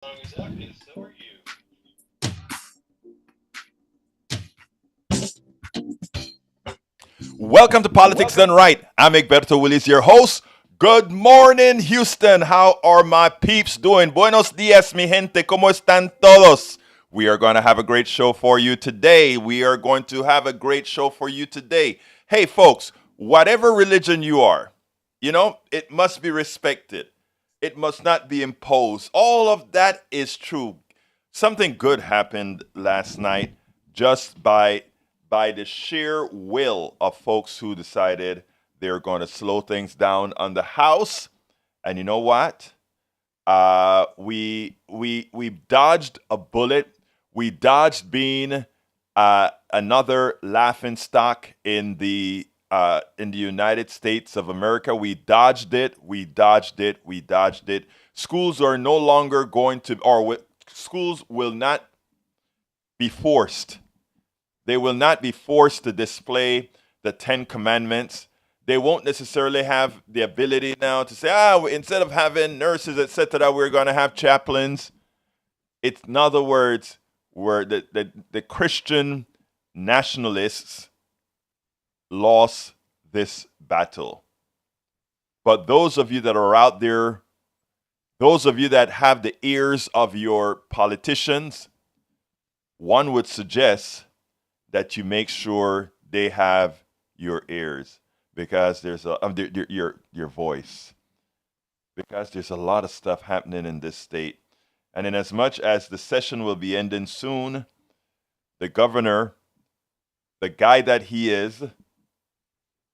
Song is up, and so are you. Welcome to Politics Done Right. I'm Berto Willis, your host. Good morning, Houston. How are my peeps doing? Buenos dias, mi gente. ¿Cómo están todos? We are going to have a great show for you today. Hey, folks, whatever religion you are, it must be respected. It must not be imposed. All of that is true. Something good happened last night just by the sheer will of folks who decided they're going to slow things down on the House. And you know what? We dodged a bullet. We dodged being another laughing stock in the United States of America. We dodged it. We dodged it. We dodged it. Schools are no longer going to, schools will not be forced. They will not be forced to display the Ten Commandments. They won't necessarily have the ability now to say, instead of having nurses, etc., we're going to have chaplains. It's, in other words, where the Christian nationalists lost this battle. But those of you that are out there, those of you that have the ears of your politicians, one would suggest that you make sure they have your ears because there's your voice, because there's a lot of stuff happening in this state. And in as much as the session will be ending soon, the governor, the guy that he is,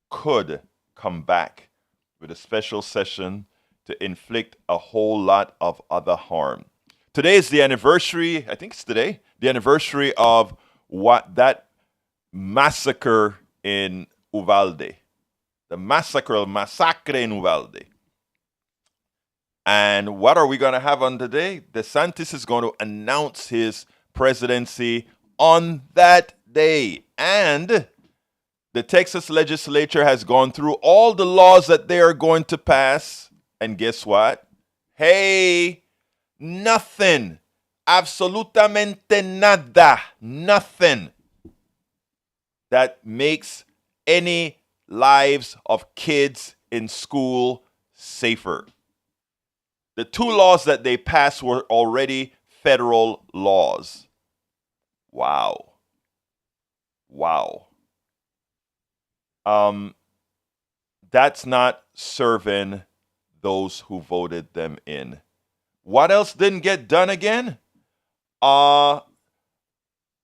could come back with a special session to inflict a whole lot of other harm. Today is the anniversary, I think it's today, the anniversary of what that massacre in Uvalde, the massacre in Uvalde. And what are we going to have on today? DeSantis is going to announce his presidency on that day. And the Texas legislature has gone through all the laws that they are going to pass. And guess what? Hey, nothing. Absolutamente nada. Nothing that makes any lives of kids in school safer. The two laws that they passed were already federal laws. Wow. Wow. That's not serving those who voted them in. What else didn't get done again? All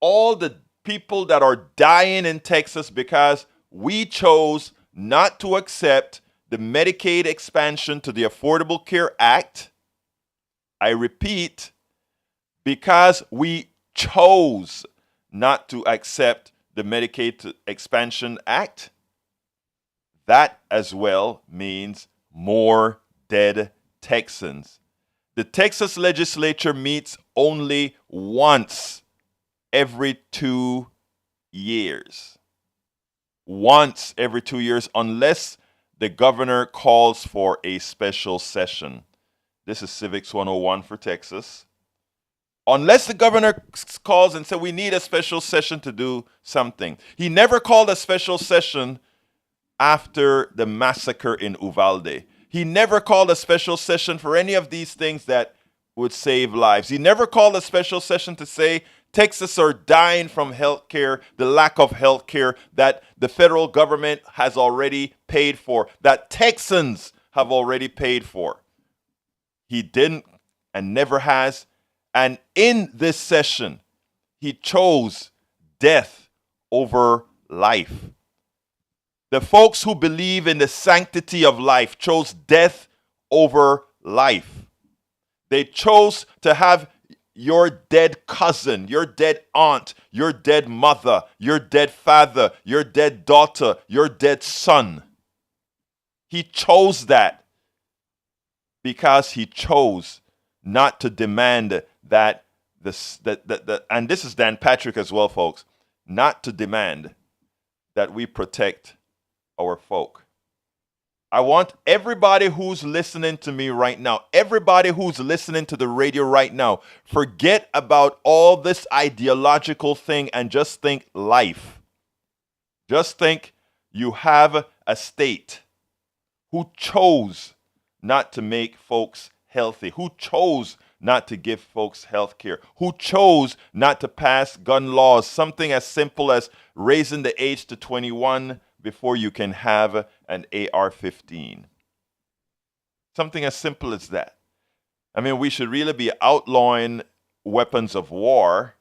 the people that are dying in Texas because we chose not to accept the Medicaid expansion to the Affordable Care Act. I repeat, because we chose not to accept the Medicaid Expansion Act, that as well means more dead Texans. The Texas legislature meets only once every 2 years. Once every 2 years, unless the governor calls for a special session. This is Civics 101 for Texas. Unless the governor calls and says we need a special session to do something. He never called a special session after the massacre in Uvalde. He never called a special session for any of these things that would save lives. He never called a special session to say Texas are dying from health care, the lack of health care that the federal government has already paid for, that Texans have already paid for. He didn't and never has. And in this session, he chose death over life. The folks who believe in the sanctity of life chose death over life. They chose to have your dead cousin, your dead aunt, your dead mother, your dead father, your dead daughter, your dead son. He chose that because he chose not to demand that and this is Dan Patrick as well, folks, not to demand that we protect our folk. I want everybody who's listening to me right now, everybody who's listening to the radio right now, forget about all this ideological thing and just think life. Just think you have a state who chose not to make folks healthy, who chose not to give folks health care, who chose not to pass gun laws, something as simple as raising the age to 21 before you can have an AR-15. Something as simple as that. I mean, we should really be outlawing weapons of war,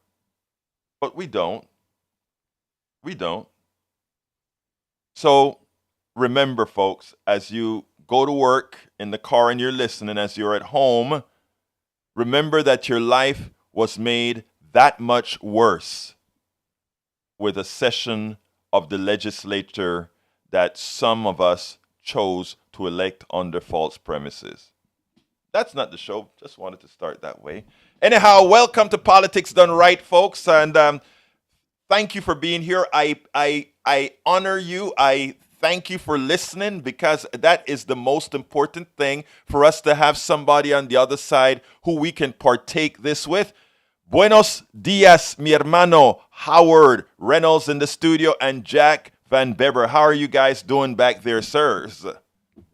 but we don't. We don't. So remember, folks, as you go to work in the car and you're listening, as you're at home, remember that your life was made that much worse with a session of the legislature that some of us chose to elect under false premises. That's not the show. Just wanted to start that way. Anyhow, welcome to Politics Done Right, folks, and thank you for being here. I honor you. I thank you for listening, because that is the most important thing, for us to have somebody on the other side who we can partake this with. Buenos dias, mi hermano Howard Reynolds in the studio, and Jack Van Beber. How are you guys doing back there, sirs?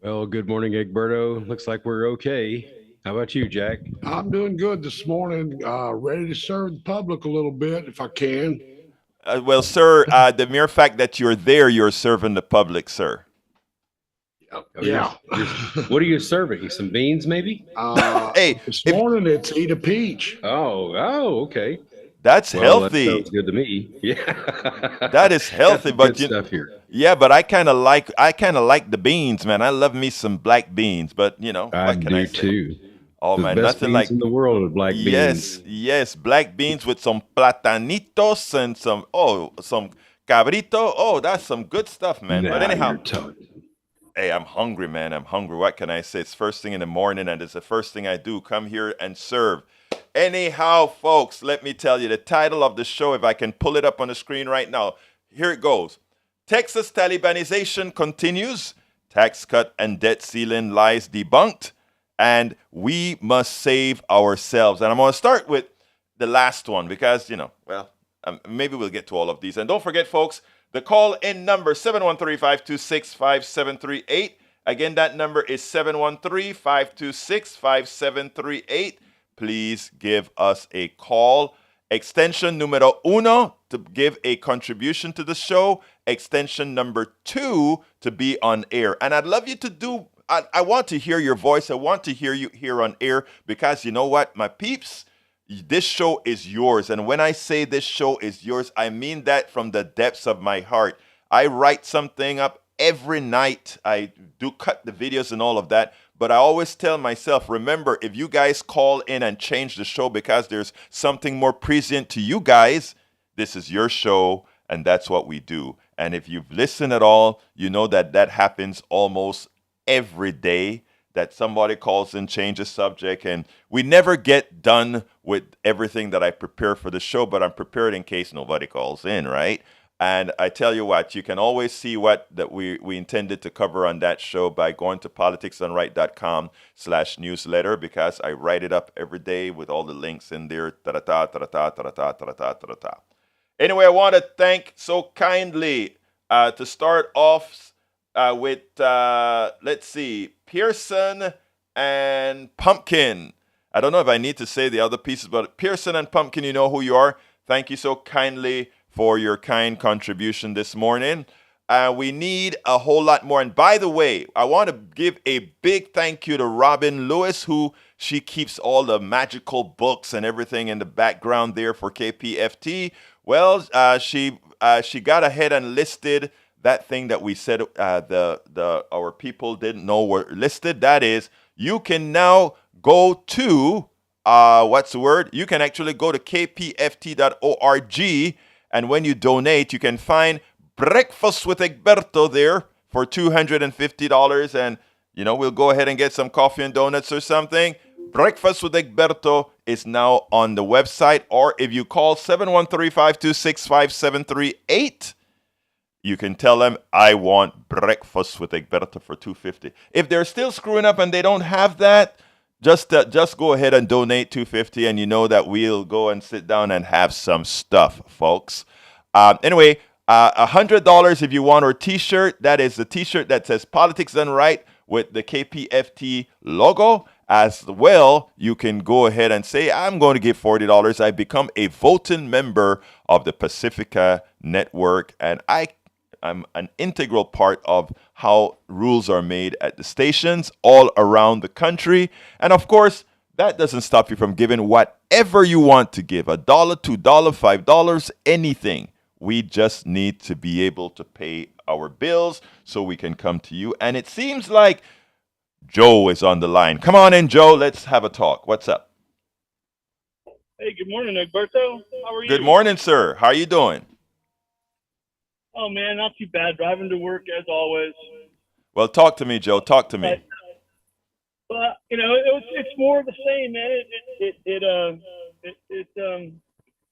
Well, good morning, Berto. Looks like we're okay. How about you, Jack? I'm doing good this morning. Ready to serve the public a little bit if I can. Well, sir, the mere fact that you're there, you're serving the public, sir. Yeah. What are you serving? Some beans, maybe? Hey, this morning it's eat a peach. Oh, okay. That's healthy. That sounds good to me. Yeah, that is healthy. But good stuff here. Yeah, but I kind of like the beans, man. I love me some black beans, but I do too. Oh the man, best nothing beans like in the world of black beans. Yes, black beans with some platanitos and some cabrito. Oh, that's some good stuff, man. Nah, but anyhow, hey, I'm hungry, man. I'm hungry. What can I say? It's first thing in the morning, and it's the first thing I do. Come here and serve. Anyhow, folks, let me tell you the title of the show, if I can pull it up on the screen right now. Here it goes. Texas Talibanization continues. Tax cut and debt ceiling lies debunked. And we must save ourselves. And I'm going to start with the last one because, maybe we'll get to all of these. And don't forget, folks, the call-in number, 713-526-5738. Again, that number is 713-526-5738. Please give us a call. Extension numero uno to give a contribution to the show. Extension number 2 to be on air. And I'd love you to do... I want to hear your voice. I want to hear you here on air because you know what, my peeps, this show is yours. And when I say this show is yours, I mean that from the depths of my heart. I write something up every night. I do cut the videos and all of that. But I always tell myself, remember, if you guys call in and change the show because there's something more prescient to you guys, this is your show and that's what we do. And if you've listened at all, you know that that happens almost every day, that somebody calls in, changes subject, and we never get done with everything that I prepare for the show, but I'm prepared in case nobody calls in, right? And I tell you what, you can always see what that we intended to cover on that show by going to politicsdoneright.com/newsletter, because I write it up every day with all the links in there. Anyway, I want to thank so kindly to start off with, let's see, Pearson and Pumpkin. I don't know if I need to say the other pieces, but Pearson and Pumpkin, you know who you are. Thank you so kindly for your kind contribution this morning. We need a whole lot more. And by the way, I want to give a big thank you to Robin Lewis, who she keeps all the magical books and everything in the background there for KPFT. Well, she got ahead and listed that thing that we said our people didn't know were listed. That is, you can now go to you can actually go to kpft.org, and when you donate, you can find Breakfast with Egberto there for $250, and we'll go ahead and get some coffee and donuts or something. Breakfast with Egberto is now on the website, or if you call 713-526-5738, you can tell them, I want breakfast with Berto for $2.50. If they're still screwing up and they don't have that, just go ahead and donate $2.50, and you know that we'll go and sit down and have some stuff, folks. Anyway, $100 if you want our T-shirt. That is the T-shirt that says "Politics Done Right" with the KPFT logo. As well, you can go ahead and say, I'm going to give $40. I become a voting member of the Pacifica Network, and I'm an integral part of how rules are made at the stations all around the country. And of course, that doesn't stop you from giving whatever you want to give, $1, $2, $5, anything. We just need to be able to pay our bills so we can come to you. And it seems like Joe is on the line. Come on in, Joe. Let's have a talk. What's up? Hey, good morning, Berto. How are you? Good morning, sir. How are you doing? Oh, man, not too bad. Driving to work as always. Well, talk to me, Joe. Talk to me. But it's more of the same, man.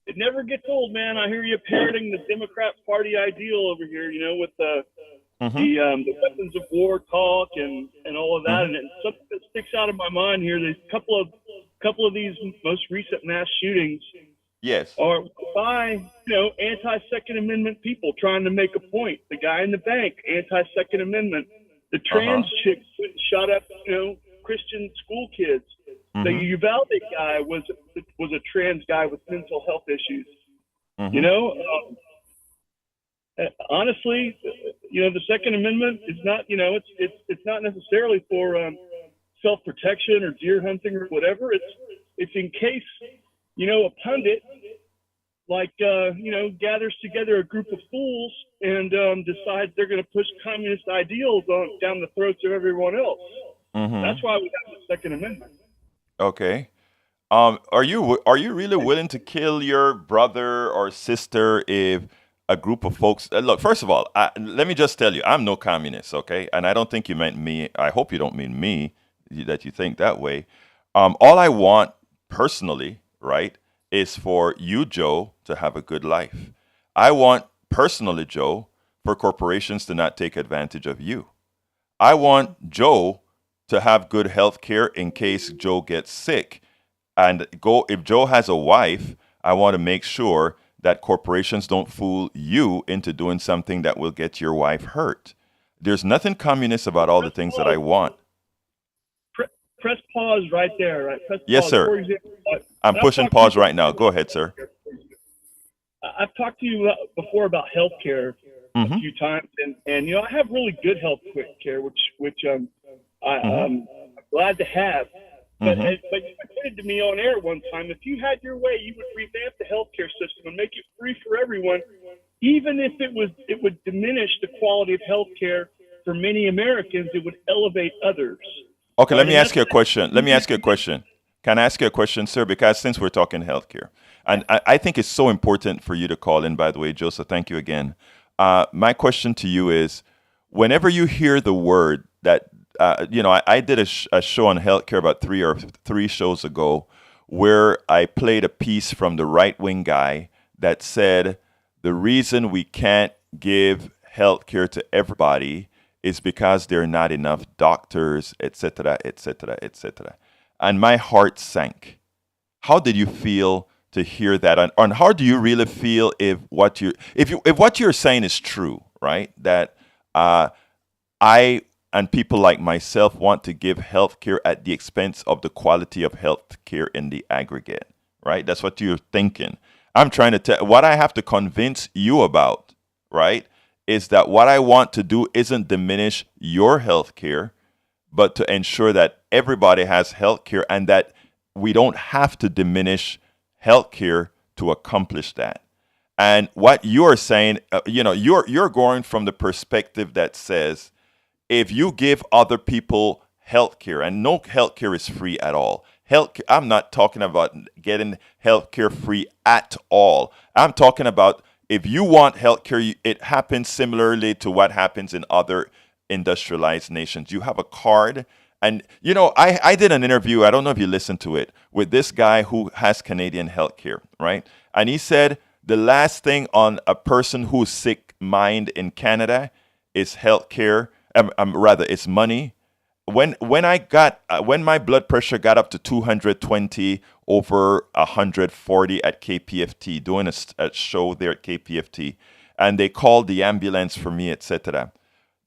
It never gets old, man. I hear you parroting the Democrat Party ideal over here, with the weapons of war talk and all of that. And something that sticks out of my mind here, there's a couple of these most recent mass shootings. Yes. Are by, anti-Second Amendment people trying to make a point. The guy in the bank, anti-Second Amendment. The trans chick shot up, Christian school kids. The Uvalde guy was a trans guy with mental health issues. Honestly, the Second Amendment is not, it's not necessarily for self-protection or deer hunting or whatever. It's in case, a pundit gathers together a group of fools and decides they're going to push communist ideals down the throats of everyone else. That's why we have the Second Amendment. Okay. Are you really willing to kill your brother or sister if a group of folks look? First of all, let me just tell you, I'm no communist, okay? And I don't think you meant me. I hope you don't mean me, that you think that way. All I want personally, right, is for you, Joe, to have a good life. I want personally, Joe, for corporations to not take advantage of you. I want Joe to have good health care in case Joe gets sick. And if Joe has a wife, I want to make sure that corporations don't fool you into doing something that will get your wife hurt. There's nothing communist about all the things that I want. Press pause right there, right? Press yes, pause. sir. I'm pushing pause right now. Go ahead, sir. I've talked to you before about health care a few times, and I have really good health care, which I'm glad to have. But you admitted to me on air one time, if you had your way, you would revamp the healthcare system and make it free for everyone, even if it would diminish the quality of healthcare for many Americans. It would elevate others. Okay, let me ask you a question. Can I ask you a question, sir? Because since we're talking healthcare, and I think it's so important for you to call in, by the way, Joseph, thank you again. My question to you is, whenever you hear the word that, I did a show on healthcare about three shows ago where I played a piece from the right-wing guy that said the reason we can't give healthcare to everybody is because there are not enough doctors, etc., etc., etc. And my heart sank. How did you feel to hear that? And how do you really feel if what you're saying is true, right? That I and people like myself want to give healthcare at the expense of the quality of healthcare in the aggregate, right? That's what you're thinking. I'm trying to tell what I have to convince you about, right? Is that what I want to do isn't diminish your healthcare, but to ensure that everybody has healthcare and that we don't have to diminish healthcare to accomplish that. And what you're saying, you're going from the perspective that says, if you give other people healthcare, and no healthcare is free at all. I'm not talking about getting healthcare free at all. I'm talking about if you want healthcare, it happens similarly to what happens in other industrialized nations. You have a card. And, I did an interview, I don't know if you listened to it, with this guy who has Canadian healthcare, right? And he said the last thing on a person who's sick mind in Canada is healthcare. Rather, it's money. When my blood pressure got up to 220 over 140 at KPFT, doing a show there at KPFT, and they called the ambulance for me, etc.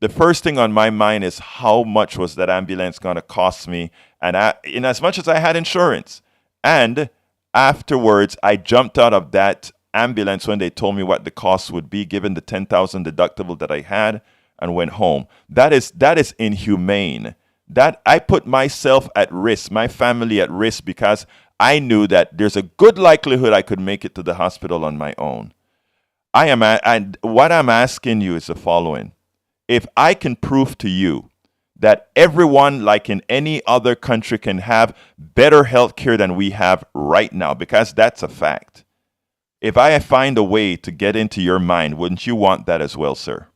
The first thing on my mind is how much was that ambulance going to cost me, and in as much as I had insurance. And afterwards, I jumped out of that ambulance when they told me what the cost would be, given the $10,000 deductible that I had, and went home. That is inhumane. That I put myself at risk, my family at risk, because I knew that there's a good likelihood I could make it to the hospital on my own. And what I'm asking you is the following. If I can prove to you that everyone, like in any other country, can have better health care than we have right now, because that's a fact. If I find a way to get into your mind, wouldn't you want that as well, sir?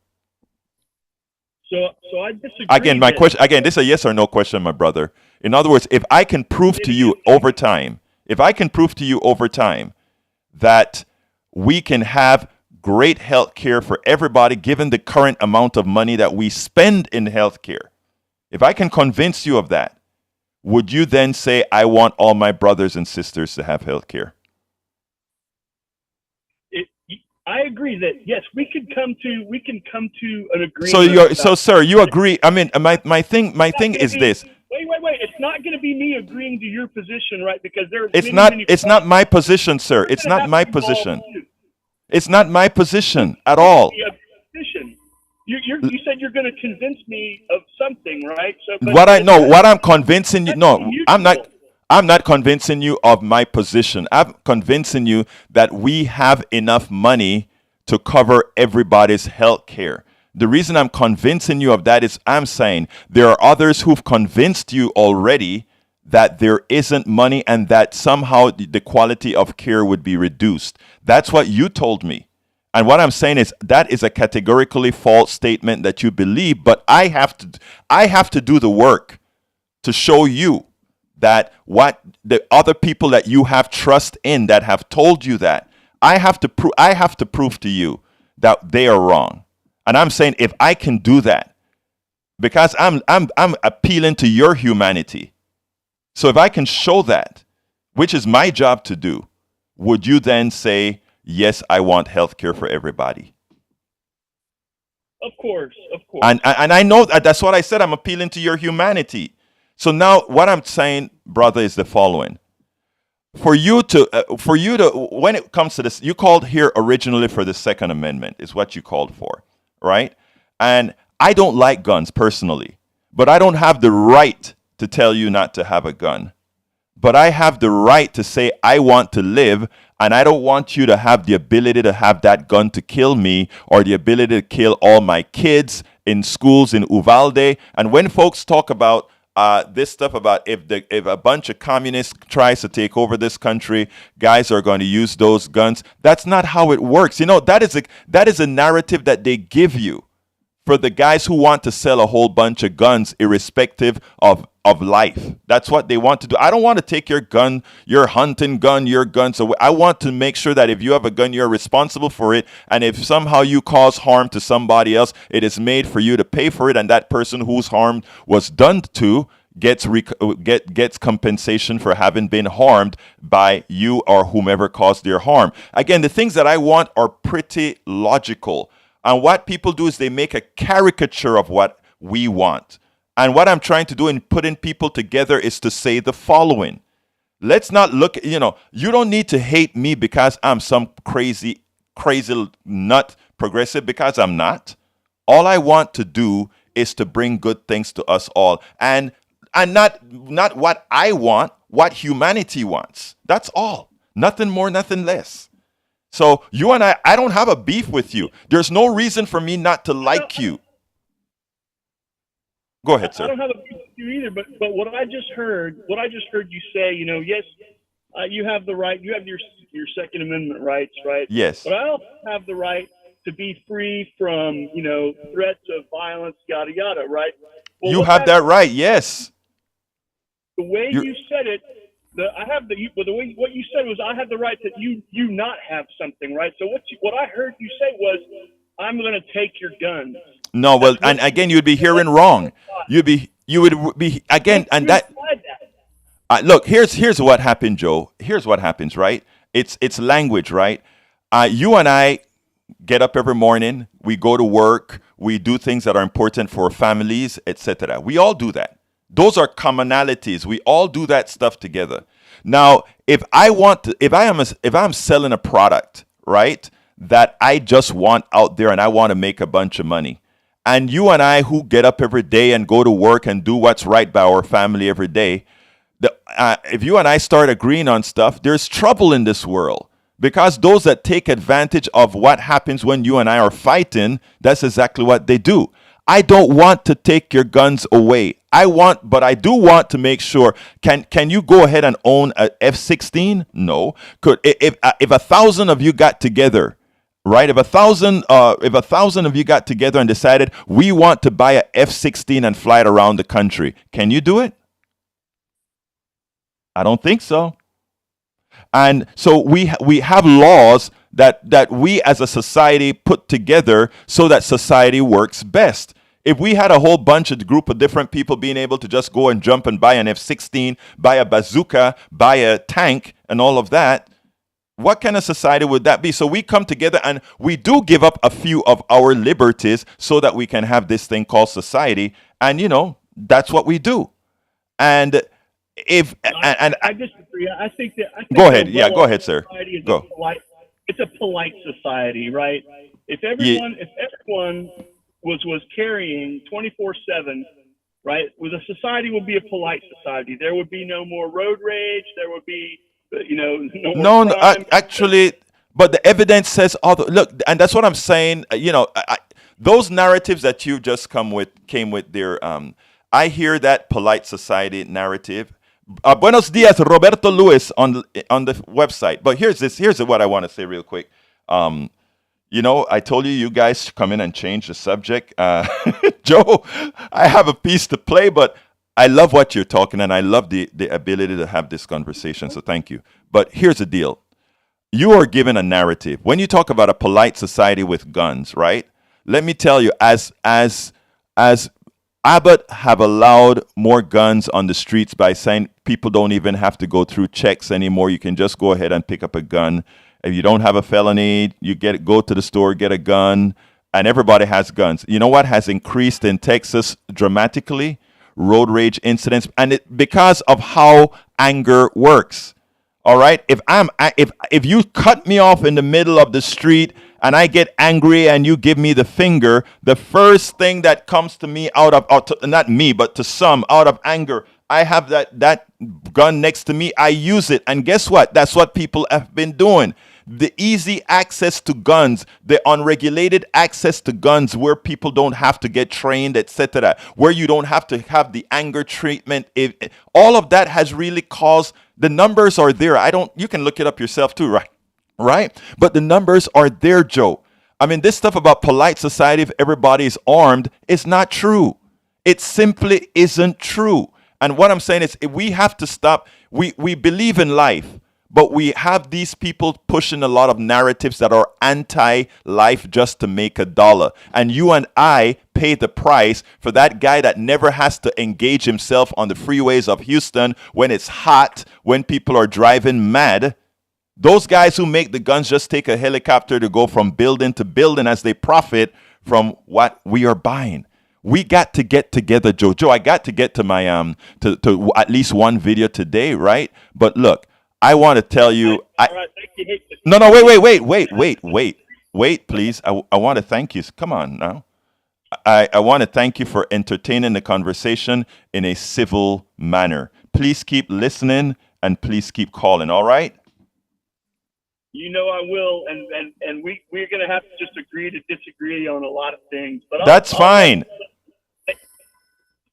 So I disagree. Again, my question. Again, this is a yes or no question, my brother. In other words, if I can prove to you over time, that we can have great health care for everybody, given the current amount of money that we spend in health care, if I can convince you of that, would you then say, I want all my brothers and sisters to have health care? I agree that yes, we can come to an agreement. So sir, you agree? I mean, my thing is this. Wait. It's not going to be me agreeing to your position, right? Because it's not my position, sir. It's not my position. It's not my position at all. You said you're going to convince me of something, right? So, what I'm convincing you. No, I'm not convincing you of my position. I'm convincing you that we have enough money to cover everybody's health care. The reason I'm convincing you of that is I'm saying there are others who've convinced you already that there isn't money and that somehow the quality of care would be reduced. That's what you told me. And what I'm saying is that is a categorically false statement that you believe, but I have to do the work to show you that what the other people that you have trust in that have told you that, I have to prove to you that they are wrong. And I'm saying if I can do that, because I'm appealing to your humanity. So if I can show that, which is my job to do, would you then say, yes, I want health care for everybody? Of course. And I know that's what I said. I'm appealing to your humanity. So now what I'm saying, brother, is the following. For you to, when it comes to this, you called here originally for the Second Amendment, is what you called for, right? And I don't like guns personally, but I don't have the right to tell you not to have a gun. But I have the right to say I want to live, and I don't want you to have the ability to have that gun to kill me or the ability to kill all my kids in schools in Uvalde. And when folks talk about this stuff about if a bunch of communists tries to take over this country, guys are going to use those guns. That's not how it works. You know, that is a narrative that they give you for the guys who want to sell a whole bunch of guns irrespective of life. That's what they want to do. I don't want to take your gun, your hunting gun, your guns away. I want to make sure that if you have a gun, you're responsible for it. And if somehow you cause harm to somebody else, it is made for you to pay for it. And that person whose harm was done to gets compensation for having been harmed by you or whomever caused their harm. Again, the things that I want are pretty logical. And what people do is they make a caricature of what we want. And what I'm trying to do in putting people together is to say the following. Let's not look, you don't need to hate me because I'm some crazy nut progressive, because I'm not. All I want to do is to bring good things to us all. And not what I want, what humanity wants. That's all. Nothing more, nothing less. So you and I don't have a beef with you. There's no reason for me not to like you. Go ahead, sir. I don't have a beef with you either, but what I just heard you say, yes, you have the right, you have your Second Amendment rights, right? Yes. But I also have the right to be free from, threats of violence, yada yada, right? Well, you have that right, yes. The way you said it, what you said was I have the right that you not have something, right? So what I heard you say was I'm going to take your guns. No, well, and again, you'd be hearing wrong. You would be again, and that. Look, here's what happened, Joe. Here's what happens, right? It's language, right? You and I get up every morning. We go to work. We do things that are important for families, etc. We all do that. Those are commonalities. We all do that stuff together. Now, if I'm selling a product, right, that I just want out there and I want to make a bunch of money, and you and I who get up every day and go to work and do what's right by our family every day, if you and I start agreeing on stuff, there's trouble in this world. Because those that take advantage of what happens when you and I are fighting, that's exactly what they do. I don't want to take your guns away. But I do want to make sure. Can you go ahead and own a F-16? No. If 1,000 of you got together, right? If 1,000 of you got together and decided we want to buy a F-16 and fly it around the country, can you do it? I don't think so. And so we have laws that we as a society put together so that society works best. If we had a whole group of different people being able to just go and jump and buy an F-16, buy a bazooka, buy a tank, and all of that, what kind of society would that be? So we come together and we do give up a few of our liberties so that we can have this thing called society. And, that's what we do. And I disagree. I think go ahead. Yeah, go ahead, sir. Go. It's a polite society, right? If everyone was carrying 24/7, right? The society would be a polite society. There would be no more road rage. There would be, no more crime. Actually, but the evidence says look, and that's what I'm saying. Those narratives that you just came with there. I hear that polite society narrative. Buenos dias, Roberto Luis on the website. But here's what I want to say real quick. I told you guys come in and change the subject. Joe, I have a piece to play, but I love what you're talking, and I love the ability to have this conversation. So thank you. But here's the deal. You are given a narrative. When you talk about a polite society with guns, right? Let me tell you, as Abbott have allowed more guns on the streets by saying people don't even have to go through checks anymore. You can just go ahead and pick up a gun. If you don't have a felony, go to the store, get a gun, and everybody has guns. You know what has increased in Texas dramatically? Road rage incidents, and because of how anger works. All right, if you cut me off in the middle of the street and I get angry and you give me the finger, the first thing that comes to me not me, but to some out of anger, I have that gun next to me. I use it, and guess what? That's what people have been doing. The easy access to guns, the unregulated access to guns, where people don't have to get trained, etc., where you don't have to have the anger treatment. All of that has really caused. The numbers are there. You can look it up yourself too, right? Right? But the numbers are there, Joe. I mean, this stuff about polite society, if everybody is armed, is not true. It simply isn't true. And what I'm saying is we have to stop. We believe in life, but we have these people pushing a lot of narratives that are anti-life just to make a dollar. And you and I pay the price for that guy that never has to engage himself on the freeways of Houston when it's hot, when people are driving mad. Those guys who make the guns just take a helicopter to go from building to building as they profit from what we are buying. We got to get together, Joe. Joe, I got to get to my to at least one video today, right? But look, I want to tell you. No, wait, please. I want to thank you. Come on now. I want to thank you for entertaining the conversation in a civil manner. Please keep listening and please keep calling. All right. I will, and we're going to have to just agree to disagree on a lot of things. But that's fine.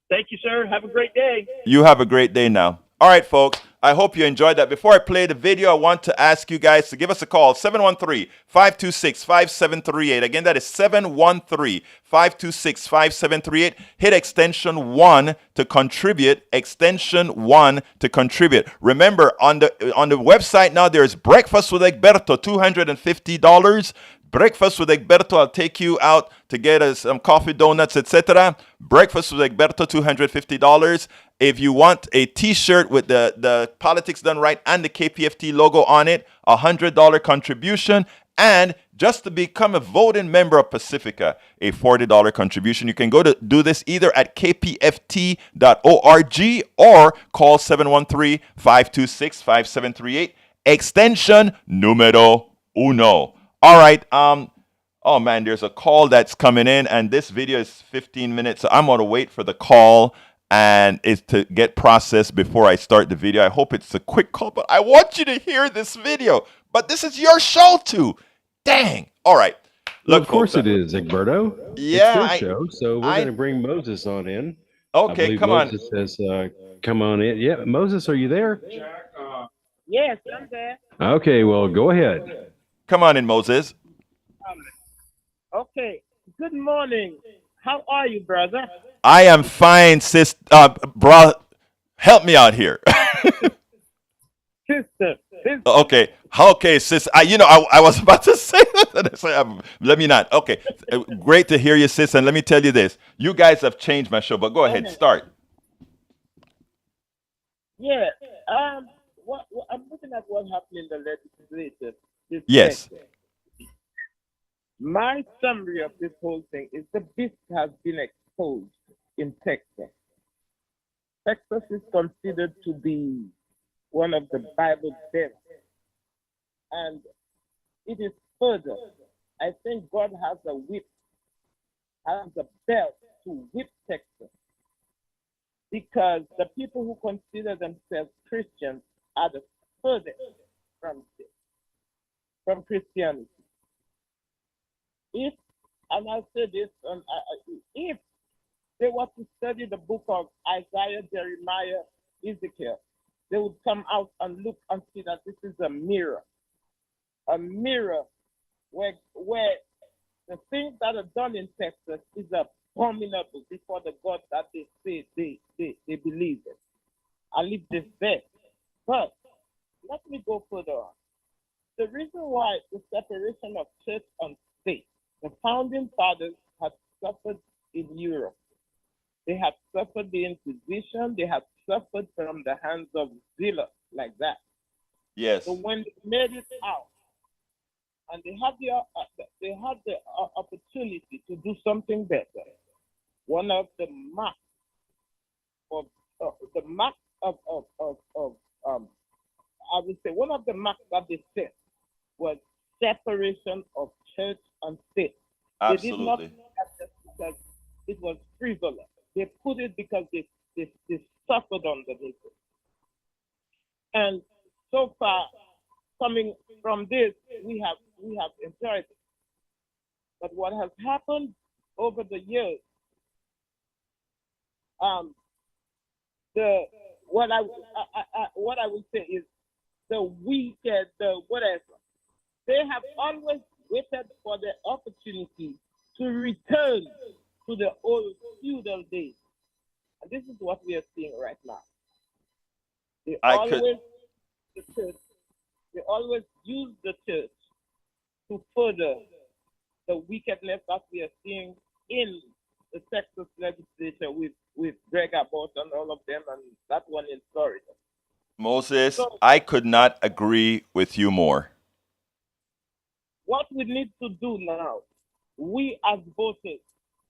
Thank you, sir. Have a great day. You have a great day now. All right, folks. I hope you enjoyed that. Before I play the video, I want to ask you guys to give us a call, 713-526-5738. Again, that is 713-526-5738. Hit extension 1 to contribute, extension 1 to contribute. Remember, on the website now, there's Breakfast with Berto, $250. Breakfast with Egberto. I'll take you out to get us some coffee, donuts, etc. Breakfast with Egberto, $250. If you want a T-shirt with the Politics Done Right and the KPFT logo on it, $100 contribution. And just to become a voting member of Pacifica, a $40 contribution. You can go to do this either at kpft.org or call 713-526-5738, extension numero uno. All right. Oh man, there's a call that's coming in, and this video is 15 minutes, so I'm gonna wait for the call and it's to get processed before I start the video. I hope it's a quick call, but I want you to hear this video. But this is your show too. Dang. All right. Well, of course it is, Egberto. Yeah, it's your show, so we're going to bring Moses on in. Okay, come Moses says, come on in. Yeah, Moses, are you there? Yes, I'm there. Okay, well, go ahead. Come on in, Moses. Okay. Good morning. How are you, brother? I am fine, sis. Bro, help me out here. Sister. Okay, sis. I was about to say that. Let me not. Okay, great to hear you, sis. And let me tell you this: you guys have changed my show. But go ahead, start. Yeah. What I'm looking at what happened in the legislature. Yes. My summary of this whole thing is the beast has been exposed in Texas. Texas is considered to be one of the Bible belts. And it is further. I think God has a whip, has a belt to whip Texas. Because the people who consider themselves Christians are the furthest from Christianity. If, and I'll say this, if they were to study the book of Isaiah, Jeremiah, Ezekiel, they would come out and look and see that this is a mirror where the things that are done in Texas is abominable before the God that they say they believe in. I'll leave this there. But let me go further on. The reason why the separation of church and state, the founding fathers had suffered in Europe. They had suffered the Inquisition. They had suffered from the hands of zealots like that. Yes. So when they made it out, and they had the opportunity to do something better, one of the marks of I would say one of the marks that they set was separation of church and state. Absolutely. They did not put that because it was frivolous. They put it because they suffered underneath it. And so far, coming from this, we have enjoyed it. But what has happened over the years, what I would say is the wicked, the whatever, they have always waited for the opportunity to return to the old feudal days. And this is what we are seeing right now. They always use the church to further the wickedness that we are seeing in the Texas legislature with Greg Abbott and all of them, and that one in Florida. Moses, I could not agree with you more. What we need to do now, we as voters,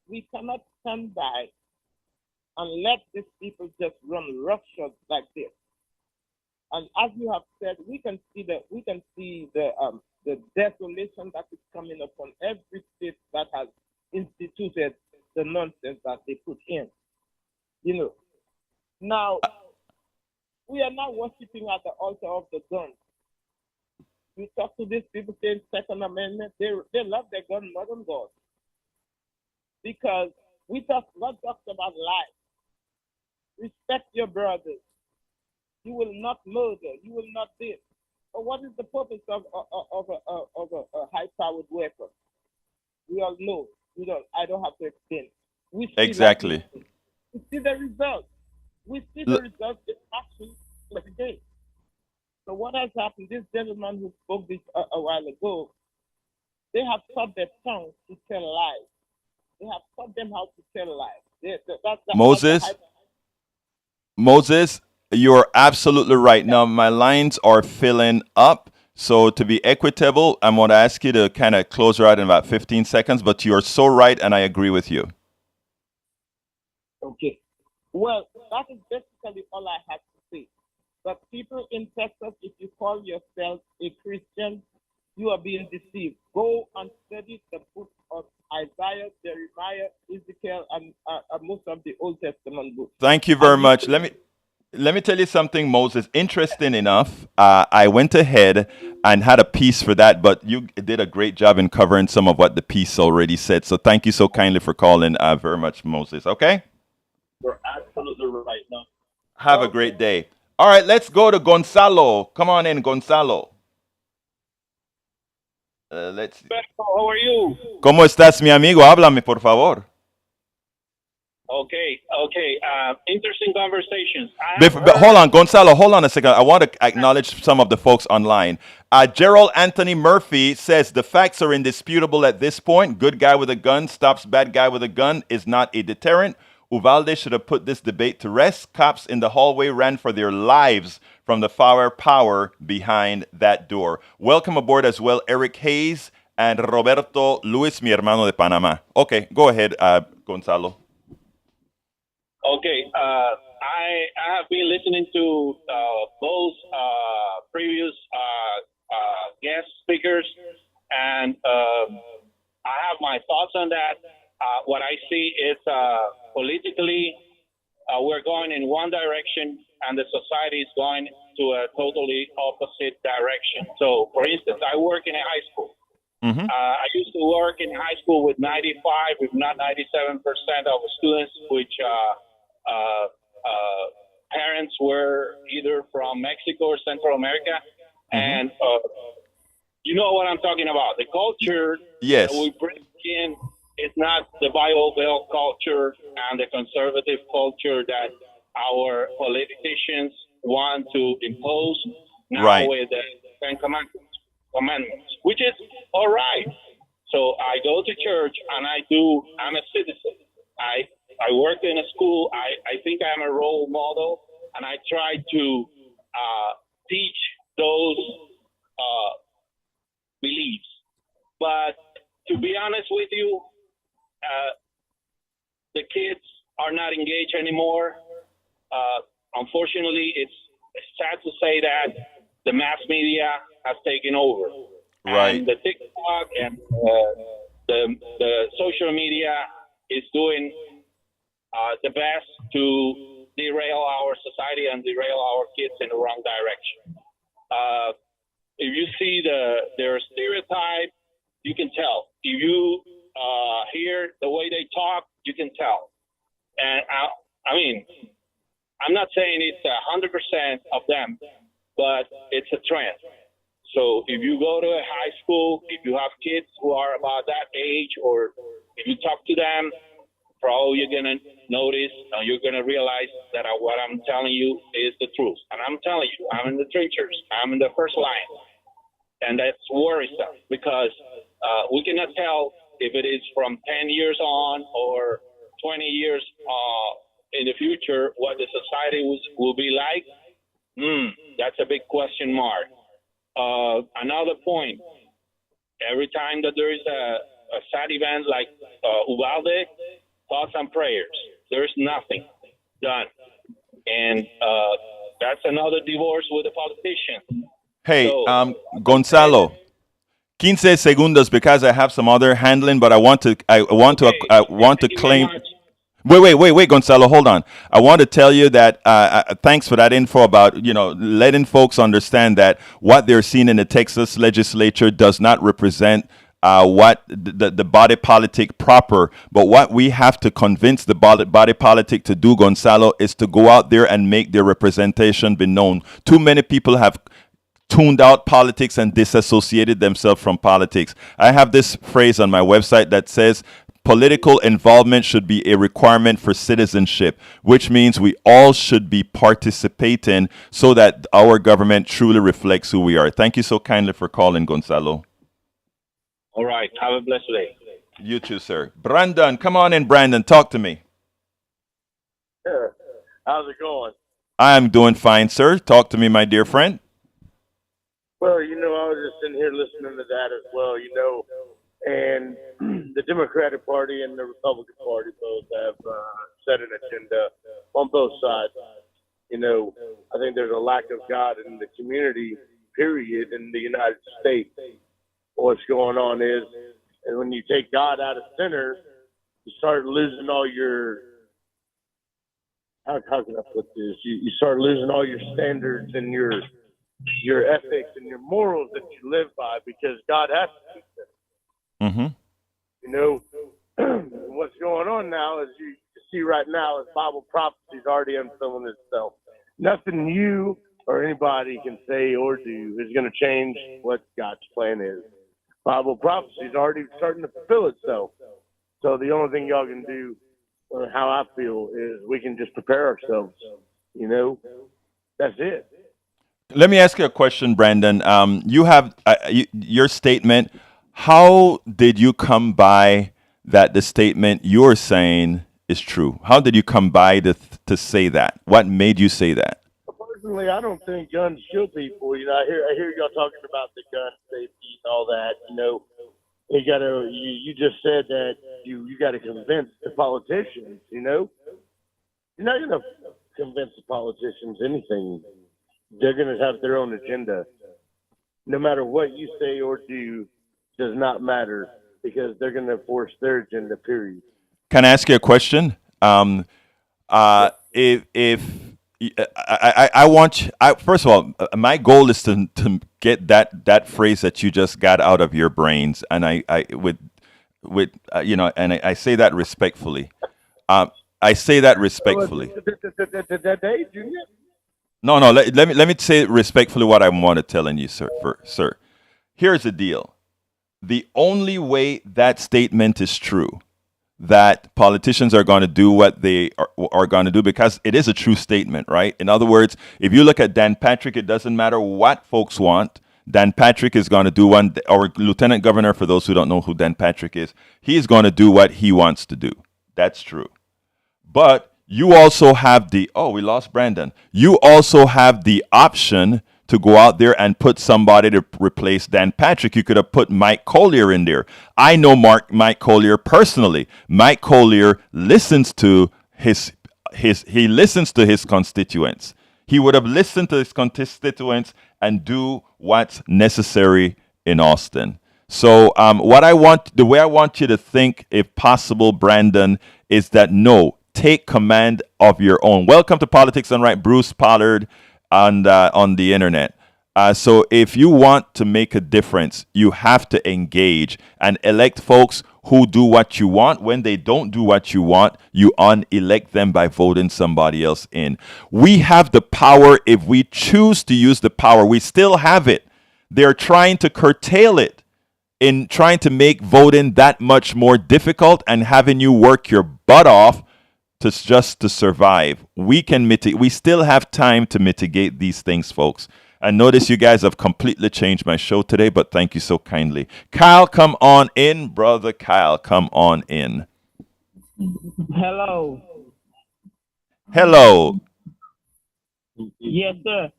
we cannot stand by and let these people just run roughshod like this. And as you have said, we can see the desolation that is coming upon every state that has instituted the nonsense that they put in. You know, now we are not worshiping at the altar of the gun. You talk to these people saying Second Amendment, they love their gun more than God. Because God talks about life. Respect your brothers. You will not murder. You will not this. But what is the purpose of a high-powered weapon? We all know. I don't have to explain. Exactly. We see the results. We see the results in action every day. So what has happened? This gentleman who spoke this a while ago, they have taught their tongues to tell lies. They have taught them how to tell lies. Moses, Moses, you're absolutely right. Now, my lines are filling up. So to be equitable, I'm going to ask you to kind of close her out in about 15 seconds, but you're so right, and I agree with you. Okay. Well, that is basically all I have to say. But people in Texas, if you call yourself a Christian, you are being deceived. Go and study the book of Isaiah, Jeremiah, Ezekiel, and most of the Old Testament books. Thank you very much. Let me tell you something, Moses. Interesting enough, I went ahead and had a piece for that, but you did a great job in covering some of what the piece already said. So thank you so kindly for calling very much, Moses. Okay? You're absolutely right. No. Have a great day. All right, let's go to Gonzalo. Come on in, Gonzalo. Let's see. How are you? ¿Cómo estás, mi amigo? Háblame, por favor. Okay. Interesting conversations. Hold on, Gonzalo, hold on a second. I want to acknowledge some of the folks online. Gerald Anthony Murphy says the facts are indisputable at this point. Good guy with a gun stops bad guy with a gun is not a deterrent. Uvalde should have put this debate to rest. Cops in the hallway ran for their lives from the firepower behind that door. Welcome aboard as well, Eric Hayes and Roberto Luis, mi hermano de Panama. Okay, go ahead, Gonzalo. Okay, I have been listening to both previous guest speakers, and I have my thoughts on that. What I see is politically, we're going in one direction, and the society is going to a totally opposite direction. So, for instance, I work in a high school. Mm-hmm. I used to work in high school with 95, if not 97% of students, which parents were either from Mexico or Central America. Mm-hmm. And you know what I'm talking about. The culture yes. that we bring in is not the Bible Belt culture and the conservative culture that our politicians want to impose now right. with the Ten Commandments, which is all right. So I go to church and I'm a citizen. I work in a school. I think I'm a role model, and I try to teach those beliefs. But to be honest with you, the kids are not engaged anymore. Unfortunately, it's sad to say that the mass media has taken over. Right. And the TikTok and the social media is doing the best to derail our society and derail our kids in the wrong direction. If you see their stereotype, you can tell. If you hear the way they talk, you can tell. And I mean, I'm not saying it's 100% of them, but it's a trend. So if you go to a high school, if you have kids who are about that age, or if you talk to them, probably you're going to notice, you're going to realize that what I'm telling you is the truth. And I'm telling you, I'm in the trenches. I'm in the first line. And that's worrisome because we cannot tell if it is from 10 years on or 20 years in the future what the society will be like. That's a big question mark. Another point, every time that there is a sad event like Uvalde, thoughts and prayers. There's nothing done. And that's another divorce with a politician. Hey, so, Gonzalo, 15 segundos because I have some other handling, but I want to claim. Wait, Gonzalo, hold on. I want to tell you that thanks for that info about, letting folks understand that what they're seeing in the Texas legislature does not represent what the body politic proper, but what we have to convince the body politic to do, Gonzalo, is to go out there and make their representation be known. Too many people have tuned out politics and disassociated themselves from politics. I have this phrase on my website that says, political involvement should be a requirement for citizenship, which means we all should be participating so that our government truly reflects who we are. Thank you so kindly for calling, Gonzalo. All right. Have a blessed day. You too, sir. Brandon, come on in, Brandon. Talk to me. Sure. How's it going? I'm doing fine, sir. Talk to me, my dear friend. Well, I was just sitting here listening to that as well, and the Democratic Party and the Republican Party both have set an agenda on both sides. I think there's a lack of God in the community, period, in the United States. What's going on is, and when you take God out of center, you start losing all your, how can I put this? You start losing all your standards and your ethics and your morals that you live by, because God has to keep them. What's going on now is you see right now is Bible prophecy is already unfilling itself. Nothing you or anybody can say or do is going to change what God's plan is. Bible prophecy is already starting to fulfill itself. So the only thing y'all can do, how I feel, is we can just prepare ourselves. That's it. Let me ask you a question, Brandon. You have your statement. How did you come by that the statement you're saying is true? How did you come by to say that? What made you say that? Personally, I don't think guns kill people. I hear y'all talking about the gun safety and all that. You just said that you got to convince the politicians. You're not going to convince the politicians anything. They're going to have their own agenda. No matter what you say or do, does not matter, because they're going to force their agenda, period. Can I ask you a question? First of all, my goal is to get that phrase that you just got out of your brains, and I say that respectfully. I say that respectfully. No. Let me say respectfully what I want to telling you, sir. Here's the deal. The only way that statement is true, that politicians are going to do what they are going to do, because it is a true statement, right? In other words, if you look at Dan Patrick, it doesn't matter what folks want. Dan Patrick is going to do our lieutenant governor, for those who don't know who Dan Patrick is, he's going to do what he wants to do. That's true. But you also have we lost Brandon. You also have the option to go out there and put somebody to replace Dan Patrick. You could have put Mike Collier in there. I know Mike Collier personally. Mike Collier listens to his constituents. He would have listened to his constituents and do what's necessary in Austin. So the way I want you to think, if possible, Brandon, is that no, take command of your own. Welcome to Politics Done Right, Bruce Pollard on the internet. So if you want to make a difference, you have to engage and elect folks who do what you want. When they don't do what you want, you unelect them by voting somebody else in. We have the power if we choose to use the power. We still have it. They're trying to curtail it in trying to make voting that much more difficult and having you work your butt off just to survive. We still have time to mitigate these things, folks. And notice you guys have completely changed my show today, but thank you so kindly. Kyle, come on in, brother. Kyle, come on in. Hello. Hello. Yes, sir.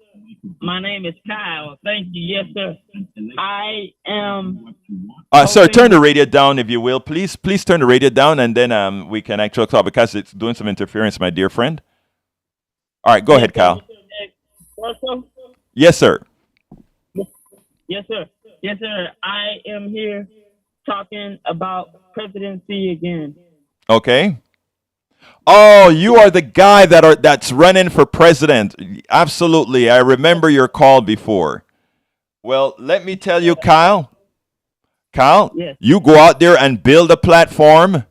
My name is Kyle. Thank you. Yes, sir. I am. Sir, turn the radio down if you will, please. Please turn the radio down, and then we can actually talk, because it's doing some interference, my dear friend. All right, go ahead, Kyle. Yes, sir. Yes, sir. Yes, sir. I am here talking about presidency again. Okay. Oh, you are the guy that's running for president. Absolutely. I remember your call before. Well, let me tell you, Kyle. Yes. You go out there and build a platform.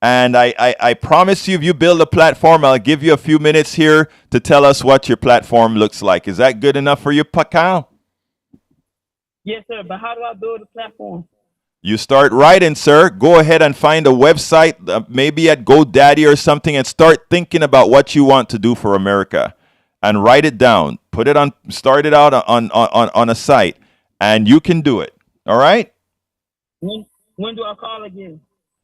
And I promise you, if you build a platform, I'll give you a few minutes here to tell us what your platform looks like. Is that good enough for you, Kyle? Yes, sir. But how do I build a platform? You start writing, sir. Go ahead and find a website, maybe at GoDaddy or something, and start thinking about what you want to do for America. And write it down. Start it out on a site. And you can do it. All right? When do I call again?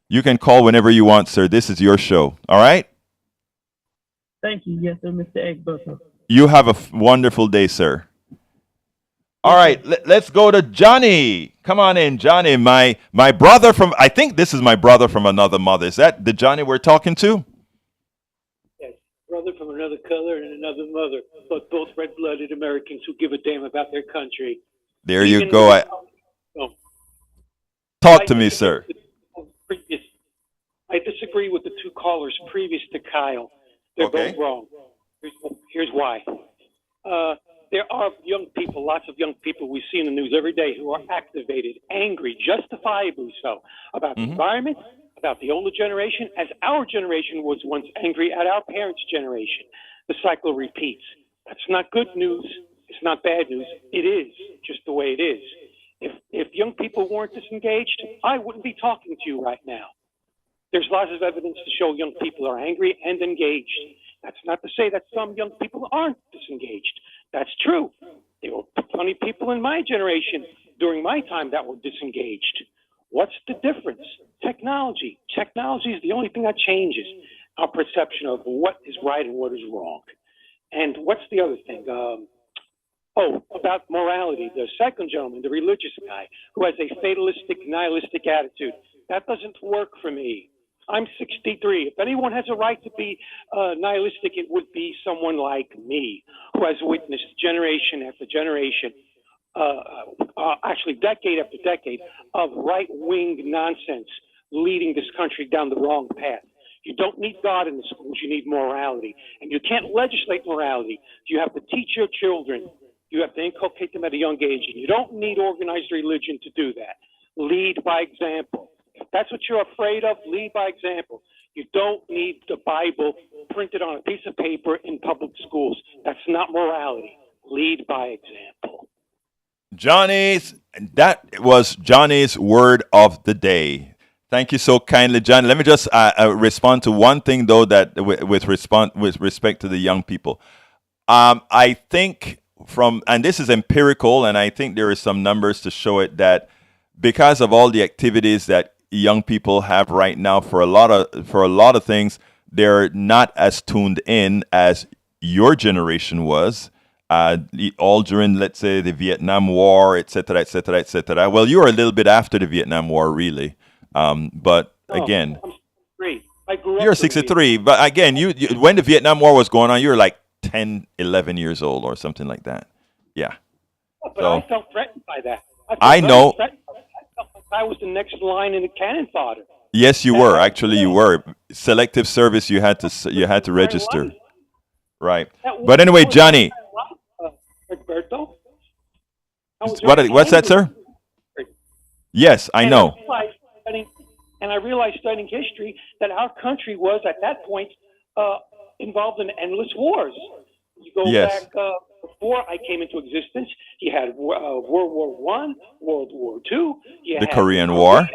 You can call whenever you want, sir. This is your show. All right? Thank you. Yes, sir, Mr. Egberto. You have a wonderful day, sir. All right, let's go to Johnny. Come on in, Johnny. My brother from, I think this is my brother from another mother. Is that the Johnny we're talking to? Yes, brother from another color and another mother, but both red-blooded Americans who give a damn about their country. There you go. Talk to me, sir. I disagree with the two callers previous to Kyle. They're both wrong. Here's why. There are young people, lots of young people we see in the news every day who are activated, angry, justifiably so, about the environment, about the older generation, as our generation was once angry at our parents' generation. The cycle repeats. That's not good news. It's not bad news. It is just the way it is. If young people weren't disengaged, I wouldn't be talking to you right now. There's lots of evidence to show young people are angry and engaged. That's not to say that some young people aren't disengaged. That's true. There were plenty of people in my generation during my time that were disengaged. What's the difference? Technology. Technology is the only thing that changes our perception of what is right and what is wrong. And what's the other thing? About morality. The second gentleman, the religious guy, who has a fatalistic, nihilistic attitude. That doesn't work for me. I'm 63. If anyone has a right to be nihilistic, it would be someone like me, who has witnessed generation after generation, actually decade after decade, of right-wing nonsense leading this country down the wrong path. You don't need God in the schools. You need morality. And you can't legislate morality. You have to teach your children. You have to inculcate them at a young age. And you don't need organized religion to do that. Lead by example. If that's what you're afraid of, lead by example. You don't need the Bible printed on a piece of paper in public schools. That's not morality. Lead by example. That was Johnny's word of the day. Thank you so kindly, Johnny. Let me just respond to one thing, though, that with respect to the young people. I think and this is empirical, and I think there is some numbers to show it, that because of all the activities that young people have right now for a lot of things, they're not as tuned in as your generation was. All during, let's say, the Vietnam War, et cetera, et cetera, et cetera. Well, you were a little bit after the Vietnam War, really. But again, I'm 63. I grew up. You're 63, but again, you when the Vietnam War was going on, you were like 10, 11 years old or something like that. Yeah. But I felt threatened by that. I know. I felt like I was the next line in the cannon fodder. Yes, you were. Actually, you were. Selective service. You had to register. Right. But anyway, Johnny. Berto. What's that, sir? Yes, I know. And I realized studying history that our country was at that point involved in endless wars. You go back before I came into existence. You had World War I, World War II. The Korean War.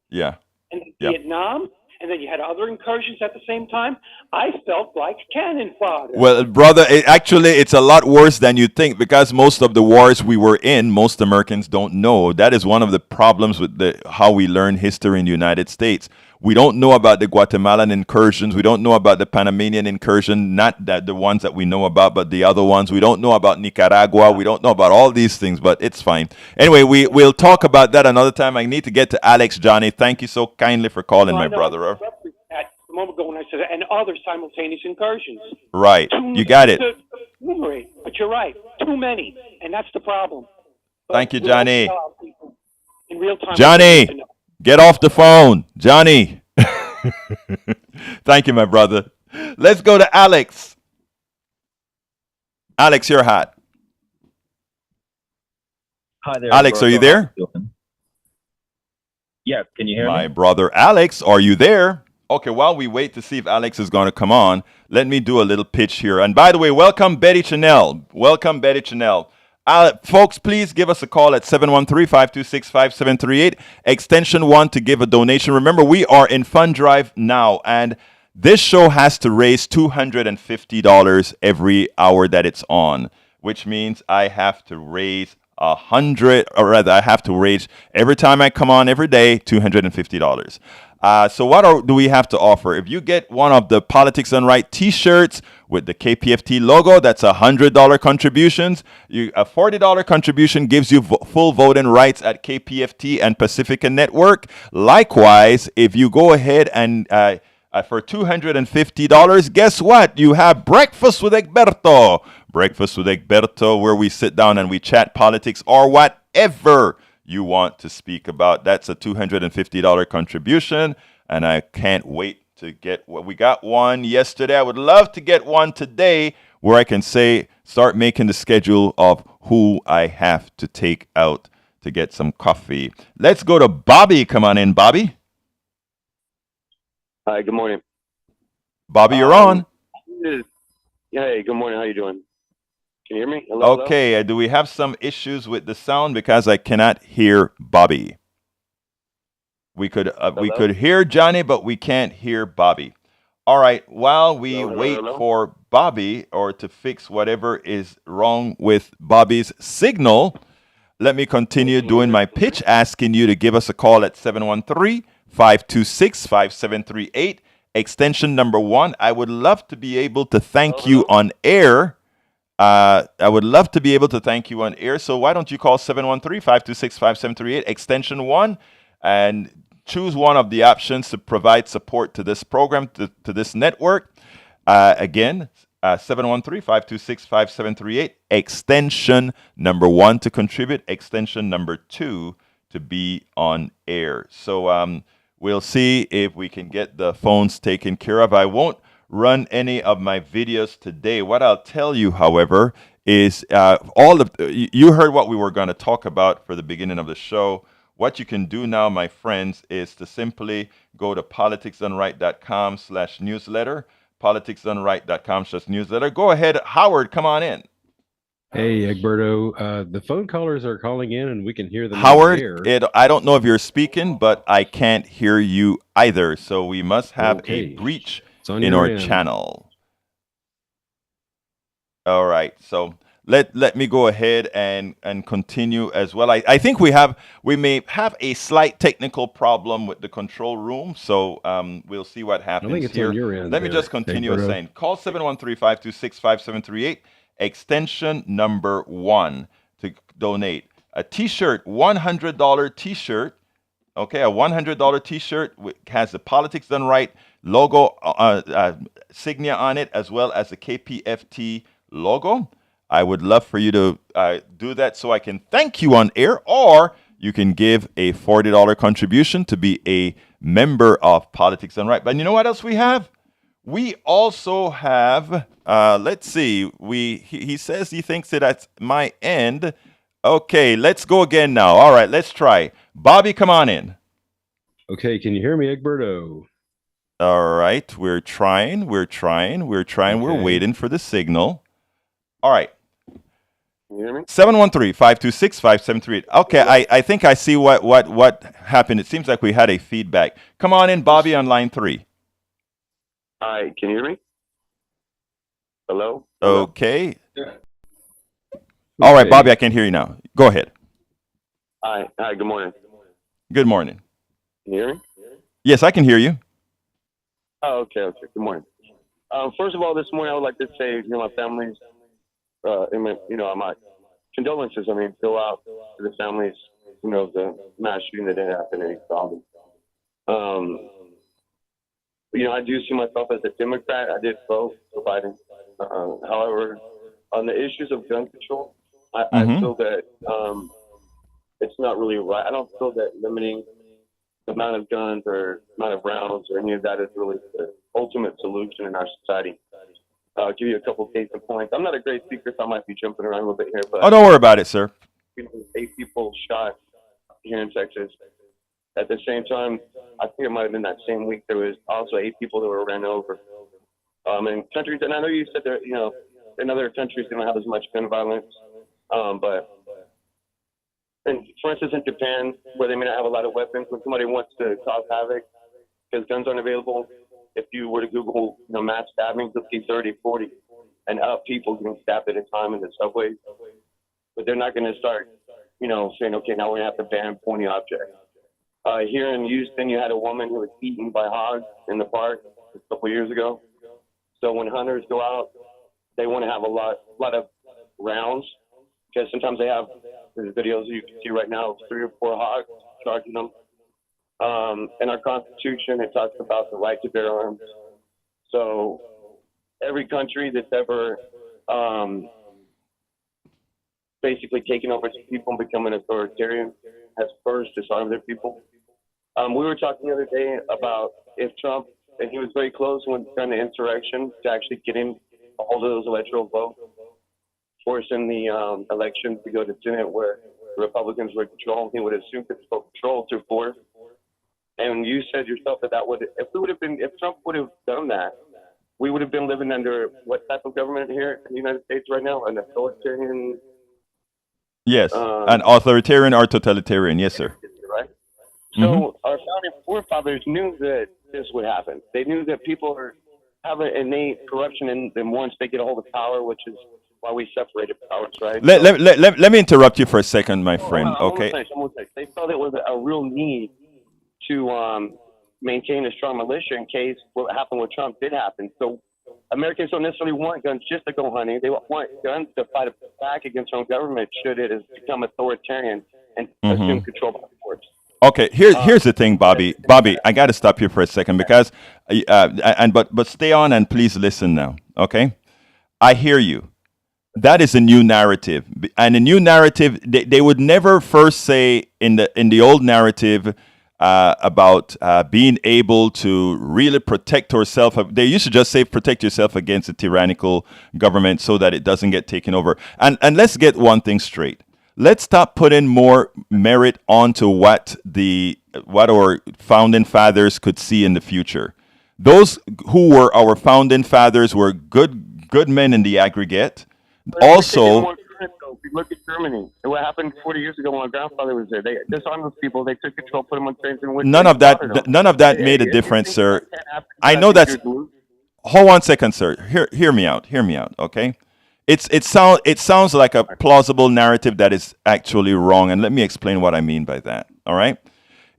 Yeah. And Vietnam. And then you had other incursions at the same time. I felt like cannon fodder. Well, brother, it's a lot worse than you think, because most of the wars we were in, most Americans don't know. That is one of the problems with how we learn history in the United States. We don't know about the Guatemalan incursions. We don't know about the Panamanian incursion, not that the ones that we know about, but the other ones. We don't know about Nicaragua. We don't know about all these things, but it's fine. Anyway, we'll talk about that another time. I need to get to Alex, Johnny. Thank you so kindly for calling, my brother. A moment ago when I said that, and other simultaneous incursions. Right. You got it. But you're right. Too many. And that's the problem. Thank you, Johnny. In real time. Johnny. Get off the phone, Johnny. Thank you, my brother. Let's go to Alex. Alex, you're hot. Hi there. Alex, are you there? Yeah, can you hear me? My brother Alex, are you there? Okay, while we wait to see if Alex is going to come on, let me do a little pitch here. And by the way, welcome Betty Chanel. Welcome Betty Chanel. Folks, please give us a call at 713-526-5738, extension 1 to give a donation. Remember, we are in fund drive now, and this show has to raise $250 every hour that it's on, which means I have to raise or rather, I have to raise every time I come on every day, $250. So what do we have to offer? If you get one of the Politics Done Right T-shirts with the KPFT logo, that's $100 contributions. A $40 contribution gives you full voting rights at KPFT and Pacifica Network. Likewise, if you go ahead and for $250, guess what? You have Breakfast with Egberto. Breakfast with Egberto, where we sit down and we chat politics or whatever you want to speak about. That's a $250 contribution, and I can't wait to get we got one yesterday. I would love to get one today where I can start making the schedule of who I have to take out to get some coffee. Let's go to Bobby. Come on in, Bobby. Hi, good morning. Bobby, you're on. Hey, good morning. How you doing? Can you hear me? Hello, okay, hello? Do we have some issues with the sound because I cannot hear Bobby? We could hear Johnny, but we can't hear Bobby. All right, while we wait for Bobby or to fix whatever is wrong with Bobby's signal, let me continue doing my pitch, asking you to give us a call at 713-526-5738, extension number 1. I would love to be able to thank you on air. I would love to be able to thank you on air. So why don't you call 713-526-5738, extension 1, and choose one of the options to provide support to this program, to this network. Again, 713-526-5738, extension number 1 to contribute, extension number 2 to be on air. So we'll see if we can get the phones taken care of. I won't run any of my videos today. What I'll tell you, however, is you heard what we were going to talk about for the beginning of the show. What you can do now, my friends, is to simply go to politicsdoneright.com/newsletter, politicsdoneright.com/newsletter. Go ahead, Howard, come on in. Hey, Egberto, the phone callers are calling in and we can hear them. Howard, I don't know if you're speaking, but I can't hear you either. So we must have a breach in our channel. All right, so let me go ahead and continue as well. I think we may have a slight technical problem with the control room, so we'll see what happens. I think it's here. On your end. Let me just continue saying, call 713-526-5738, extension number 1 to donate a T-shirt, $100 T-shirt. Okay, a $100 T-shirt has the Politics Done Right logo, signia on it, as well as the KPFT logo. I would love for you to do that so I can thank you on air, or you can give a $40 contribution to be a member of Politics Done Right. But you know what else we have? We also have, let's see, he says he thinks that that's my end. Okay, let's go again now. All right, let's try. Bobby, come on in. Okay, can you hear me, Egberto? All right, we're trying. Okay. We're waiting for the signal. All right. Can you hear me? 713-526-5738. Okay, I think I see what happened. It seems like we had a feedback. Come on in, Bobby, on line 3. Hi, can you hear me? Hello? Okay. All right, Bobby, I can hear you now. Go ahead. Hi, good morning. Good morning. Can you hear me? Yes, I can hear you. Oh, okay. Good morning. First of all, this morning I would like to say, my family's, my condolences. Go out to the families, of the mass shooting that didn't happen in East Providence. I do see myself as a Democrat. I did vote for Biden. However, on the issues of gun control, I feel that it's not really right. I don't feel that limiting the amount of guns or amount of rounds or any of that is really the ultimate solution in our society. I'll give you a couple case in points. I'm not a great speaker, so I might be jumping around a little bit here. But don't worry about it, sir. 8 people shot here in Texas. At the same time, I think it might have been that same week, there was also 8 people that were ran over. In countries, and I know you said that, in other countries they don't have as much gun violence, but for instance, in Japan, where they may not have a lot of weapons, when somebody wants to cause havoc because guns aren't available, if you were to Google, mass stabbings, you'll see 30, 40, and up people getting stabbed at a time in the subways. But they're not going to start saying, okay, now we're going to have to ban pointy objects. Here in Houston, you had a woman who was eaten by hogs in the park a couple years ago. So when hunters go out, they want to have a lot of rounds, because sometimes they have, there's videos you can see right now, 3 or 4 hogs charging them. In our Constitution, it talks about the right to bear arms. So every country that's ever basically taking over people and becoming authoritarian has first disarmed their people. We were talking the other day about if Trump, and he was very close when during the insurrection to actually getting a hold of those electoral votes, forcing the election to go to Senate where the Republicans were in control. He would assume control through force. And you said yourself that if Trump would have done that, we would have been living under what type of government here in the United States right now? An authoritarian? Yes, an authoritarian or totalitarian. Yes, sir. Right. So our founding forefathers knew that this would happen. They knew that people have an innate corruption in them once they get a hold of power, which is why we separated powers, right? Let me interrupt you for a second, my friend. Okay. They felt it was a real need to maintain a strong militia in case what happened with Trump did happen. So Americans don't necessarily want guns just to go hunting. They want guns to fight back against their own government should it has become authoritarian and assume control by force. Okay, here's the thing, Bobby. Bobby, I got to stop you for a second because, but stay on and please listen now. Okay, I hear you. That is a new narrative, and a new narrative. They would never first say in the old narrative about being able to really protect yourself. They used to just say protect yourself against a tyrannical government so that it doesn't get taken over. And let's get one thing straight. Let's stop putting more merit onto what our founding fathers could see in the future. Those who were our founding fathers were good men in the aggregate. Also, if you look at Germany, what happened 40 years ago when my grandfather was there, they disarmed those people, they took control, put them on trains, and none of that made a difference, sir. I know that's. Hold on a second, sir. Hear me out. Okay. It sounds like a plausible narrative that is actually wrong, and let me explain what I mean by that. All right.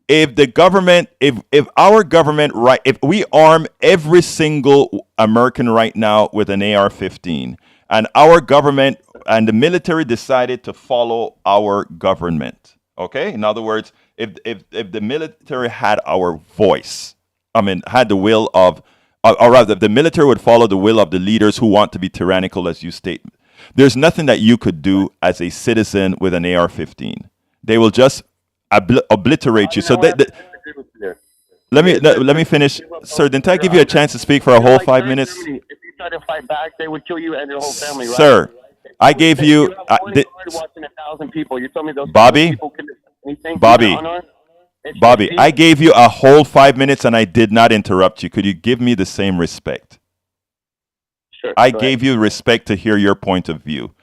If the government, if our government, right, if we arm every single American right now with an AR-15, and our government and the military decided to follow our government, okay? In other words, if the military had our voice, had the will of, or rather, the military would follow the will of the leaders who want to be tyrannical, as you state, there's nothing that you could do as a citizen with an AR-15. They will just obliterate you. So let me finish, sir. Didn't I give you a chance to speak for a whole 5 minutes? If you try to fight back, they would kill you and your whole family, right? Sir, I gave you. Watching 1,000 people. You told me those Bobby, people can do anything. Bobby, I gave you a whole 5 minutes and I did not interrupt you. Could you give me the same respect? Sure. I gave you respect to hear your point of view.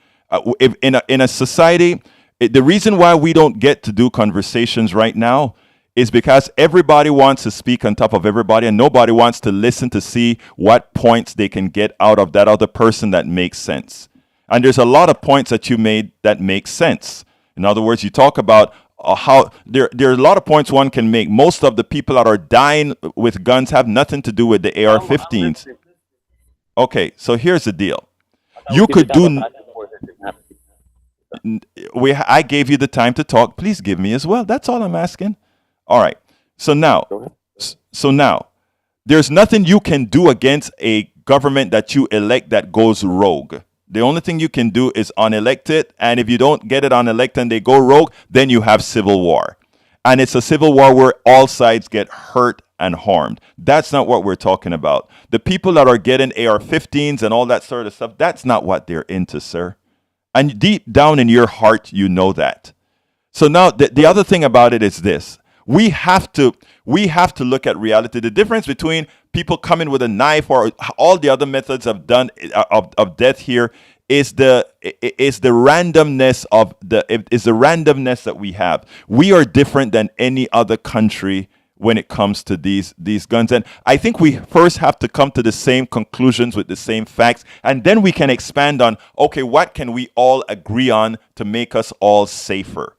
If in a society, the reason why we don't get to do conversations right now is because everybody wants to speak on top of everybody and nobody wants to listen to see what points they can get out of that other person that makes sense. And there's a lot of points that you made that make sense. In other words, you talk about how there are a lot of points one can make. Most of the people that are dying with guns have nothing to do with the AR-15s. Okay, so here's the deal. You could do. I gave you the time to talk. Please give me as well. That's all I'm asking. All right. So now, there's nothing you can do against a government that you elect that goes rogue. The only thing you can do is unelect it. And if you don't get it unelected and they go rogue, then you have civil war. And it's a civil war where all sides get hurt and harmed. That's not what we're talking about. The people that are getting AR-15s and all that sort of stuff, that's not what they're into, sir. And deep down in your heart, you know that. So now the other thing about it is this. We have to look at reality. The difference between people coming with a knife or all the other methods of death here is the randomness that we have. We are different than any other country when it comes to these guns. And I think we first have to come to the same conclusions with the same facts, and then we can expand on, okay, what can we all agree on to make us all safer?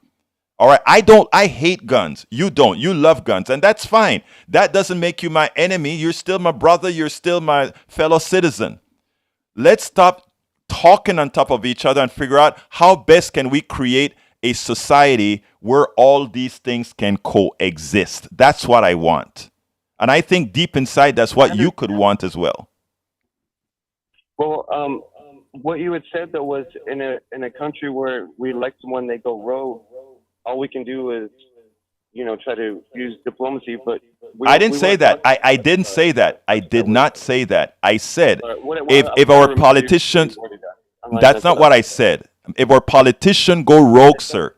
All right. I hate guns. You don't. You love guns. And that's fine. That doesn't make you my enemy. You're still my brother. You're still my fellow citizen. Let's stop talking on top of each other and figure out how best can we create a society where all these things can coexist. That's what I want. And I think deep inside, that's what you could want as well. Well, what you had said though was in a country where we elect someone, they go rogue. All we can do is, try to use diplomacy. But I didn't say that. I didn't say that. I did not say that. I said if our politicians, that's not what I said. If our politicians go rogue, sir.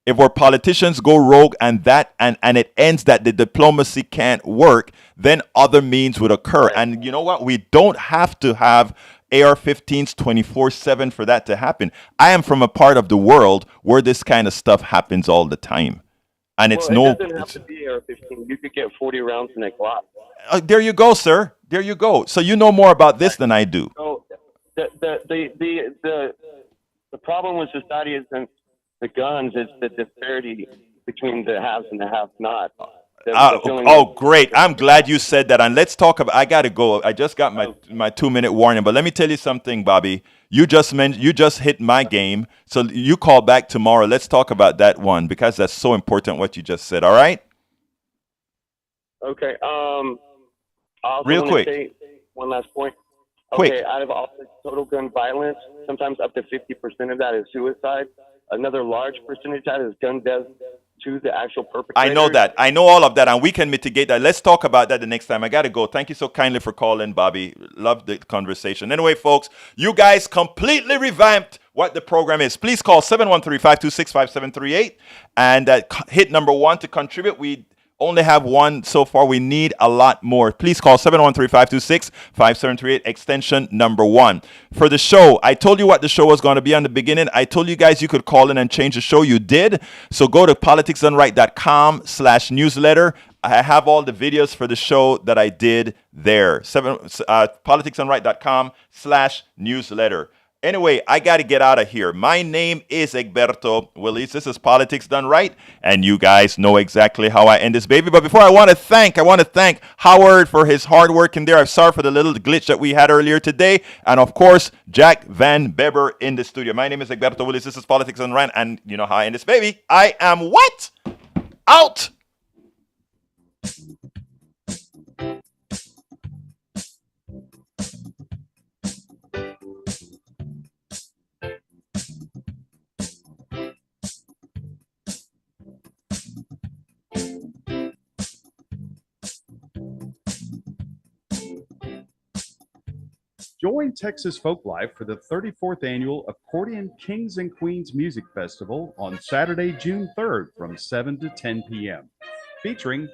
If our politicians go rogue and it ends that the diplomacy can't work, then other means would occur. And you know what? We don't have to have AR-15s 24/7 for that to happen. I am from a part of the world where this kind of stuff happens all the time. And it doesn't have to be AR-15. You could get 40 rounds in a Glock. There you go, sir. There you go. So you know more about this than I do. So the problem with society isn't the guns, it's the disparity between the haves and the have-not. Great. I'm glad you said that. And let's talk about, I got to go. I just got my 2-minute warning. But let me tell you something, Bobby. You just hit my game. So you call back tomorrow. Let's talk about that one because that's so important what you just said. All right? Okay. Real quick. Say one last point. Quick. Okay, out of all the total gun violence, sometimes up to 50% of that is suicide. Another large percentage of that is gun deaths to the actual perpetrator. I know that. I know all of that, and we can mitigate that. Let's talk about that the next time. I got to go. Thank you so kindly for calling, Bobby. Love the conversation. Anyway, folks, you guys completely revamped what the program is. Please call 713-526-5738 and hit number 1 to contribute. We only have one so far. We need a lot more. Please call 713-526-5738, extension number 1. For the show, I told you what the show was going to be on the beginning. I told you guys you could call in and change the show. You did. So go to politicsdoneright.com/newsletter. I have all the videos for the show that I did there. Politicsdoneright.com/newsletter. Anyway, I got to get out of here. My name is Egberto Willis. This is Politics Done Right, and you guys know exactly how I end this baby. But before I want to thank Howard for his hard work in there. I'm sorry for the little glitch that we had earlier today. And of course, Jack Van Beber in the studio. My name is Egberto Willis. This is Politics Done Right, and you know how I end this baby. I am what? Out! Join Texas Folklife for the 34th Annual Accordion Kings and Queens Music Festival on Saturday, June 3rd from 7 to 10 p.m. Featuring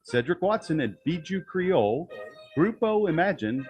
Cedric Watson and Bijou Creole, Grupo Imagine,